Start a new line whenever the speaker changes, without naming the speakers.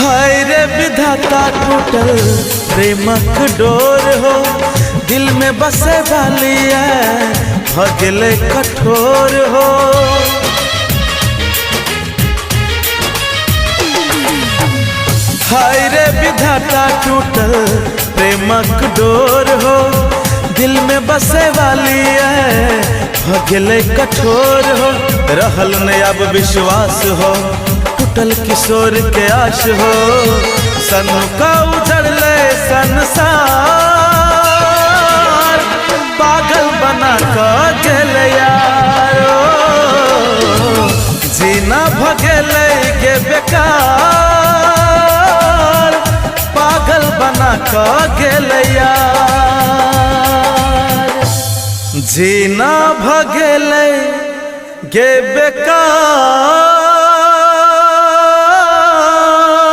हाय रे विधाता टूटल प्रेमक डोर हो, दिल में बसे वाली है भगले कठोर हो। हाय रे विधाता टूटल प्रेमक डोर हो, दिल में बसे वाली है भगले कठोर हो। रहल ने अब विश्वास हो, टूटल किशोर के आश हो, सन का उजड़ले संसार, पागल बना कर गेल यारो, जीना भगेले के बेकार, पागल बना कर गेल यार, जीना भगेले के बेकार।